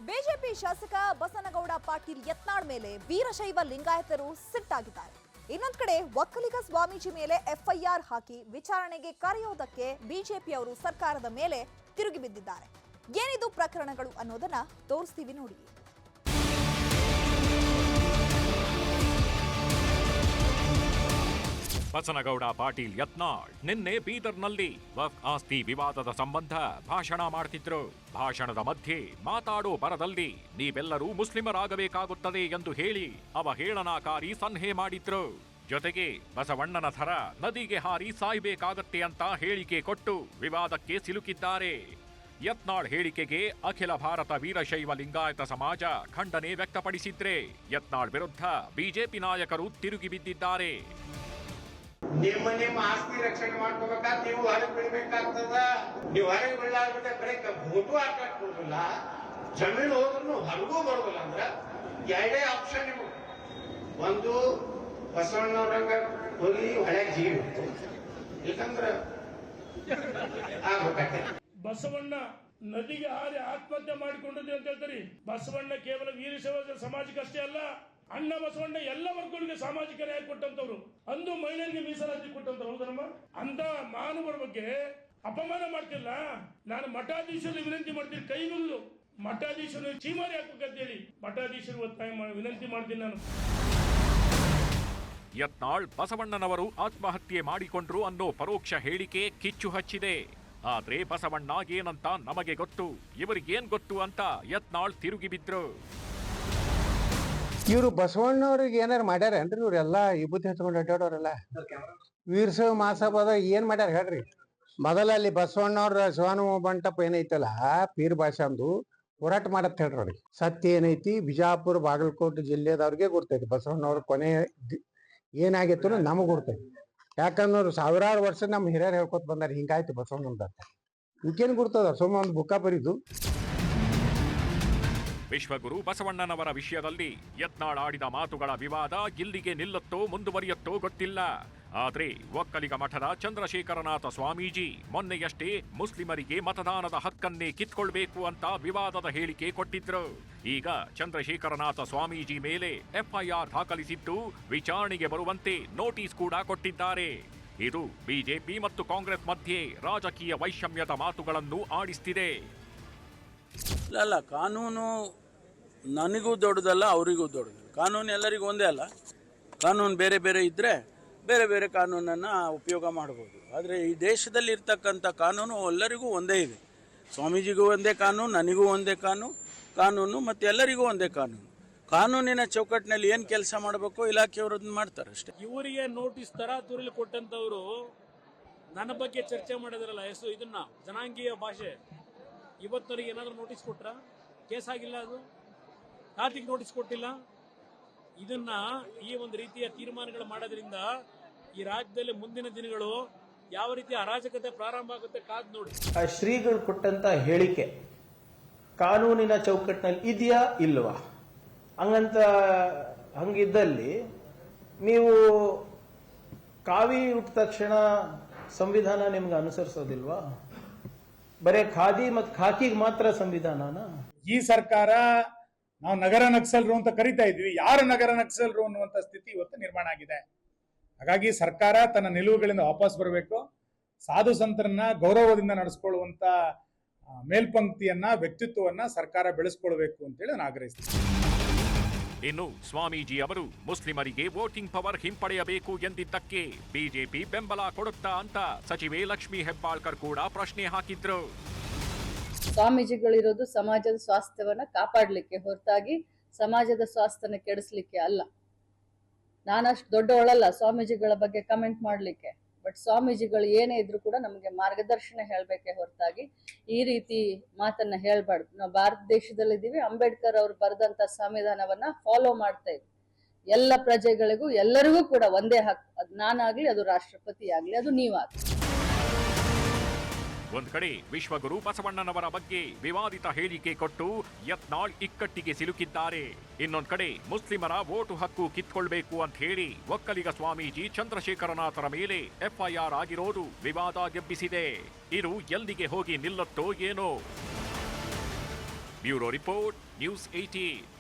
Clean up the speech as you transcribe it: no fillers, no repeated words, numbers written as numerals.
BJP ಶಾಸಕ ಬಸನಗೌಡ ಪಾಟೀಲ್ ಯತ್ನಾಳ್ ಮೇಲೆ ವೀರಶೈವ ಲಿಂಗಾಯತರು ಸಿಟ್ಟಾಗಿದ್ದಾರೆ. ಇನ್ನೊಂದು ಕಡೆ ಒಕ್ಕಲಿಗ ಸ್ವಾಮೀಜಿ ಮೇಲೆ ಎಫ್ಐಆರ್ ಹಾಕಿ ವಿಚಾರಣೆಗೆ ಕರೆಯೋದಕ್ಕೆ ಬಿಜೆಪಿಯವರು ಸರ್ಕಾರದ ಮೇಲೆ ತಿರುಗಿ ಬಿದ್ದಿದ್ದಾರೆ. ಏನಿದು ಪ್ರಕರಣಗಳು ಅನ್ನೋದನ್ನ ತೋರಿಸ್ತೀವಿ ನೋಡಿ. ಬಸನಗೌಡ ಪಾಟೀಲ್ ಯತ್ನಾಳ್ ನಿನ್ನೆ ಬೀದರ್ನಲ್ಲಿ ವಕ್ಫ್ ಆಸ್ತಿ ವಿವಾದದ ಸಂಬಂಧ ಭಾಷಣ ಮಾಡ್ತಿದ್ರು. ಭಾಷಣದ ಮಧ್ಯೆ ಮಾತಾಡೋ ಬರದಲ್ಲಿ ನೀವೆಲ್ಲರೂ ಮುಸ್ಲಿಮರಾಗಬೇಕಾಗುತ್ತದೆ ಎಂದು ಹೇಳಿ ಅವಹೇಳನಕಾರಿ ಸನ್ಹೆ ಮಾಡಿದ್ರು. ಜೊತೆಗೆ ಬಸವಣ್ಣನ ಥರ ನದಿಗೆ ಹಾರಿ ಸಾಯ್ಬೇಕಾಗತ್ತೆ ಅಂತ ಹೇಳಿಕೆ ಕೊಟ್ಟು ವಿವಾದಕ್ಕೆ ಸಿಲುಕಿದ್ದಾರೆ. ಯತ್ನಾಳ್ ಹೇಳಿಕೆಗೆ ಅಖಿಲ ಭಾರತ ವೀರಶೈವ ಲಿಂಗಾಯತ ಸಮಾಜ ಖಂಡನೆ ವ್ಯಕ್ತಪಡಿಸಿದ್ರೆ ಯತ್ನಾಳ್ ವಿರುದ್ಧ ಬಿಜೆಪಿ ನಾಯಕರು ತಿರುಗಿ ಬಿದ್ದಿದ್ದಾರೆ. ನಿಮ್ಮ ಆಸ್ತಿ ರಕ್ಷಣೆ ಮಾಡ್ಕೋಬೇಕಾದ್ರೆ ನೀವು ಹೊರಗೆ ಬಿಡ್ಬೇಕಾಗ್ತದ. ನೀವು ಹೊರಗೆ ಬಿಡಲಾರ್ಬಿಟ್ಟೆ ಬರೀ ಭೂತು ಹಾಕಕ್ ಕೊಡುದಿಲ್ಲ, ಜಮೀನು ಹೋದ್ರು ಹೊರಗೂ ಬರುದಿಲ್ಲ. ಅಂದ್ರ ಎರಡೇ ಆಪ್ಷನ್ ನಿಮ್ಗೆ. ಒಂದು ಬಸವಣ್ಣವ್ರಂಗ ಹೋಗಿ ಹೊಳೆಗೆ ಜೀವಿತ್ತು, ಇಲ್ಕಂದ್ರ ಆಗ್ಬೇಕಾಗ್ತದೆ. ಬಸವಣ್ಣ ನದಿಗೆ ಹಾರಿ ಆತ್ಮಹತ್ಯೆ ಮಾಡಿಕೊಂಡದ್ದು ಅಂತ ಹೇಳ್ತಾರೆ. ಬಸವಣ್ಣ ಕೇವಲ ವೀರಶೈವ ಸಮಾಜಕ್ಕಷ್ಟೇ ಅಲ್ಲ, ಅಣ್ಣ ಬಸವಣ್ಣ ಎಲ್ಲ ವರ್ಗಗಳಿಗೆ ಸಾಮಾಜಿಕ ನ್ಯಾಯ ಕೊಟ್ಟಂತವ್ರು, ಅಂದು ಮಹಿಳೆಯರಿಗೆ ಮೀಸಲಾತಿ ಕೊಟ್ಟಂತವ್ರು. ಹೌದಮ್ಮ, ಅಂತ ಮಾನವರ ಬಗ್ಗೆ ಅಪಮಾನ ಮಾಡ್ತಿಲ್ಲ. ನಾನು ಮಠಾಧೀಶರು ವಿನಂತಿ ಮಾಡ್ತೀನಿ, ಕೈ ಮುಗಿದು ಮಠಾಧೀಶರು ಚೀಮಾರಿ ಹಾಕಬೇಕಂತೇಳಿ ಮಠಾಧೀಶರು ಒತ್ತಾಯ ವಿನಂತಿ ಮಾಡ್ತೀನಿ ನಾನು. ಯತ್ನಾಳ್ ಬಸವಣ್ಣನವರು ಆತ್ಮಹತ್ಯೆ ಮಾಡಿಕೊಂಡ್ರು ಅನ್ನೋ ಪರೋಕ್ಷ ಹೇಳಿಕೆ ಕಿಚ್ಚು ಹಚ್ಚಿದೆ. ಆದ್ರೆ ಬಸವಣ್ಣ ಏನಂತ ನಮಗೆ ಗೊತ್ತು, ಇವರಿಗೇನ್ ಗೊತ್ತು ಅಂತ ಯತ್ನಾಳ್ ತಿರುಗಿ ಬಿದ್ರು. ಇವ್ರು ಬಸವಣ್ಣವ್ರಿಗೆ ಏನಾರು ಮಾಡ್ಯಾರೇನ್ರಿ? ಇವ್ರೆಲ್ಲಾ ವಿಭೂತಿ ಹಚ್ಕೊಂಡು ಅಡ್ಡಾಡೋರೆಲ್ಲ ವೀರಶೈವ ಮಹಾಸಭಾದ ಏನ್ ಮಾಡ್ಯಾರ ಹೇಳ್ರಿ? ಮೊದಲ ಅಲ್ಲಿ ಬಸವಣ್ಣವ್ರ ಶಿವಾನುಭವ ಮಂಟಪ ಏನೈತಲ್ಲ, ಪೀರ್ ಭಾಷಾಂದು ಹೋರಾಟ ಮಾಡತ್ ಹೇಳ್ರಿ. ಅವ್ರಿಗೆ ಸತ್ಯ ಏನೈತಿ ಬಿಜಾಪುರ ಬಾಗಲಕೋಟೆ ಜಿಲ್ಲೆದವ್ರಿಗೆ ಗೊತ್ತೈತಿ. ಬಸವಣ್ಣವ್ರ ಕೊನೆ ಏನಾಗಿತ್ತು ನಮಗ್ ಗೊತ್ತೈತಿ. ಯಾಕಂದ್ರೆ ಸಾವಿರಾರು ವರ್ಷ ನಮ್ಮ ಹಿರಿಯರು ಹೇಳ್ಕೊತ ಬಂದಾರ ಹಿಂಗಾಯ್ತು ಬಸವಣ್ಣಂದ. ಇವಕ್ಕೇನ್ ಗುರ್ತದ? ಸುಮ್ಮ ಒಂದು ಬುಕ್ಕ ಬರೀದು. ವಿಶ್ವಗುರು ಬಸವಣ್ಣನವರ ವಿಷಯದಲ್ಲಿ ಯತ್ನಾಳ್ ಆಡಿದ ಮಾತುಗಳ ವಿವಾದ ಇಲ್ಲಿಗೆ ನಿಲ್ಲುತ್ತೋ ಮುಂದುವರಿಯುತ್ತೋ ಗೊತ್ತಿಲ್ಲ. ಆದ್ರೆ ಒಕ್ಕಲಿಗ ಮಠದ ಚಂದ್ರಶೇಖರನಾಥ ಸ್ವಾಮೀಜಿ ಮೊನ್ನೆಯಷ್ಟೇ ಮುಸ್ಲಿಮರಿಗೆ ಮತದಾನದ ಹಕ್ಕನ್ನೇ ಕಿತ್ಕೊಳ್ಬೇಕು ಅಂತ ವಿವಾದದ ಹೇಳಿಕೆ ಕೊಟ್ಟಿದ್ರು. ಈಗ ಚಂದ್ರಶೇಖರನಾಥ ಸ್ವಾಮೀಜಿ ಮೇಲೆ ಎಫ್ಐಆರ್ ದಾಖಲಿಸಿದ್ದು ವಿಚಾರಣೆಗೆ ಬರುವಂತೆ ನೋಟಿಸ್ ಕೂಡ ಕೊಟ್ಟಿದ್ದಾರೆ. ಇದು ಬಿಜೆಪಿ ಮತ್ತು ಕಾಂಗ್ರೆಸ್ ಮಧ್ಯೆ ರಾಜಕೀಯ ವೈಷಮ್ಯದ ಮಾತುಗಳನ್ನು ಆಡಿಸ್ತಿದೆ. ಅಲ್ಲ, ಕಾನೂನು ನನಗೂ ದೊಡ್ಡದಲ್ಲ, ಅವರಿಗೂ ದೊಡ್ಡದಲ್ಲ. ಕಾನೂನು ಎಲ್ಲರಿಗೂ ಒಂದೇ ಅಲ್ಲ. ಕಾನೂನು ಬೇರೆ ಬೇರೆ ಇದ್ದರೆ ಬೇರೆ ಬೇರೆ ಕಾನೂನನ್ನು ಉಪಯೋಗ ಮಾಡ್ಬೋದು. ಆದರೆ ಈ ದೇಶದಲ್ಲಿ ಇರ್ತಕ್ಕಂಥ ಕಾನೂನು ಎಲ್ಲರಿಗೂ ಒಂದೇ ಇದೆ. ಸ್ವಾಮೀಜಿಗೂ ಒಂದೇ ಕಾನೂನು, ನನಗೂ ಒಂದೇ ಕಾನೂನು ಮತ್ತು ಎಲ್ಲರಿಗೂ ಒಂದೇ ಕಾನೂನು. ಕಾನೂನಿನ ಚೌಕಟ್ಟಿನಲ್ಲಿ ಏನು ಕೆಲಸ ಮಾಡಬೇಕು ಇಲಾಖೆಯವರು ಅದನ್ನ ಮಾಡ್ತಾರೆ ಅಷ್ಟೇ. ಇವರಿಗೆ ನೋಟಿಸ್ ತರಾತುರಿಲಿ ಕೊಟ್ಟಂತವ್ರು ನನ್ನ ಬಗ್ಗೆ ಚರ್ಚೆ ಮಾಡಿದ್ರಲ್ಲ, ಇದನ್ನ ಜನಾಂಗೀಯ ಭಾಷೆ, ಇವತ್ತವರಿಗೆ ಏನಾದರೂ ನೋಟಿಸ್ ಕೊಟ್ರ? ಕೇಸ್ ಆಗಿಲ್ಲ, ಅದು ಕಾರ್ತಿಕ್ ನೋಟಿಸ್ ಕೊಟ್ಟಿಲ್ಲ. ಇದನ್ನ ಈ ಒಂದು ರೀತಿಯ ತೀರ್ಮಾನಗಳು ಮಾಡೋದ್ರಿಂದ ಈ ರಾಜ್ಯದಲ್ಲಿ ಮುಂದಿನ ದಿನಗಳು ಯಾವ ರೀತಿಯ ಅರಾಜಕತೆ ಪ್ರಾರಂಭ ಆಗುತ್ತೆ ಕಾದ್ ನೋಡಿ. ಆ ಶ್ರೀಗಳು ಕೊಟ್ಟಂತ ಹೇಳಿಕೆ ಕಾನೂನಿನ ಚೌಕಟ್ಟಿನಲ್ಲಿ ಇದೆಯಾ ಇಲ್ವಾ? ಹಂಗಿದ್ದಲ್ಲಿ ನೀವು ಕಾವಿ ಹುಟ್ಟ ತಕ್ಷಣ ಸಂವಿಧಾನ ನಿಮ್ಗೆ ಅನುಸರಿಸೋದಿಲ್ವಾ? ಬರೇ ಖಾದಿ ಮತ್ತು ಖಾಕಿಗೆ ಮಾತ್ರ ಸಂವಿಧಾನನ? ಈ ಸರ್ಕಾರ ನಾವು ನಗರ ನಕ್ಸಲರು ಅಂತ ಕರಿತಾ ಇದ್ವಿ. ಯಾರು ನಗರ ನಕ್ಸಲರು ಅನ್ನುವಂತ ಸ್ಥಿತಿ ಇವತ್ತು ನಿರ್ಮಾಣ ಆಗಿದೆ. ಹಾಗಾಗಿ ಸರ್ಕಾರ ತನ್ನ ನಿಲುವುಗಳಿಂದ ವಾಪಸ್ ಬರಬೇಕು. ಸಾಧು ಸಂತರನ್ನ ಗೌರವದಿಂದ ನಡೆಸ್ಕೊಳ್ಳುವಂತ ಮೇಲ್ಪಂಕ್ತಿಯನ್ನ, ವ್ಯಕ್ತಿತ್ವವನ್ನ ಸರ್ಕಾರ ಬೆಳೆಸ್ಕೊಳ್ಬೇಕು ಅಂತೇಳಿ ನಾನು ಆಗ್ರಹಿಸ್ತೀನಿ. ಇನ್ನು ಸ್ವಾಮೀಜಿ ಅವರು ಮುಸ್ಲಿಮರಿಗೆ ವೋಟಿಂಗ್ ಪವರ್ ಹಿಂಪಡೆಯಬೇಕು ಎಂದಿದ್ದಕ್ಕೆ ಬಿಜೆಪಿ ಬೆಂಬಲ ಕೊಡುತ್ತಾ ಅಂತ ಸಚಿವೆ ಲಕ್ಷ್ಮೀ ಹೆಬ್ಬಾಳ್ಕರ್ ಕೂಡ ಪ್ರಶ್ನೆ ಹಾಕಿದ್ರು. ಸ್ವಾಮೀಜಿಗಳಿರೋದು ಸಮಾಜದ ಸ್ವಾಸ್ಥ್ಯವನ್ನ ಕಾಪಾಡಲಿಕ್ಕೆ ಹೊರತಾಗಿ ಸಮಾಜದ ಸ್ವಾಸ್ಥ್ಯನ ಕೆಡಿಸ್ಲಿಕ್ಕೆ ಅಲ್ಲ. ನಾನಷ್ಟು ದೊಡ್ಡವಳಲ್ಲ ಸ್ವಾಮೀಜಿಗಳ ಬಗ್ಗೆ ಕಮೆಂಟ್ ಮಾಡ್ಲಿಕ್ಕೆ. ಬಟ್ ಸ್ವಾಮೀಜಿಗಳು ಏನೇ ಇದ್ರು ಕೂಡ ನಮಗೆ ಮಾರ್ಗದರ್ಶನ ಹೇಳ್ಬೇಕೆ ಹೊರತಾಗಿ ಈ ರೀತಿ ಮಾತನ್ನ ಹೇಳ್ಬಾರ್ದು. ನಾವು ಭಾರತ ದೇಶದಲ್ಲಿದ್ದೀವಿ, ಅಂಬೇಡ್ಕರ್ ಅವರು ಬರೆದಂತ ಸಂವಿಧಾನವನ್ನ ಫಾಲೋ ಮಾಡ್ತಾ ಇದ್ವಿ. ಎಲ್ಲ ಪ್ರಜೆಗಳಿಗೂ ಎಲ್ಲರಿಗೂ ಕೂಡ ಒಂದೇ ಹಕ್ಕು. ಅದು ನಾನಾಗ್ಲಿ, ಅದು ರಾಷ್ಟ್ರಪತಿ ಆಗ್ಲಿ, ಅದು ನೀವಾಗ್ಲಿ. ಒಂದ್ ಕಡೆ ವಿಶ್ವಗುರು ಬಸವಣ್ಣನವರ ಬಗ್ಗೆ ವಿವಾದಿತ ಹೇಳಿಕೆ ಕೊಟ್ಟು ಯತ್ನಾಳ್ ಇಕ್ಕಟ್ಟಿಗೆ ಸಿಲುಕಿದ್ದಾರೆ. ಇನ್ನೊಂದ್ ಕಡೆ ಮುಸ್ಲಿಮರ ವೋಟು ಹಕ್ಕು ಕಿತ್ಕೊಳ್ಬೇಕು ಅಂತ ಹೇಳಿ ಒಕ್ಕಲಿಗ ಸ್ವಾಮೀಜಿ ಚಂದ್ರಶೇಖರನಾಥರ ಮೇಲೆ ಎಫ್ಐಆರ್ ಆಗಿರೋದು ವಿವಾದ ಎಬ್ಬಿಸಿದೆ. ಇದು ಎಲ್ಲಿಗೆ ಹೋಗಿ ನಿಲ್ಲುತ್ತೋ ಏನೋ. Bureau report, news 18.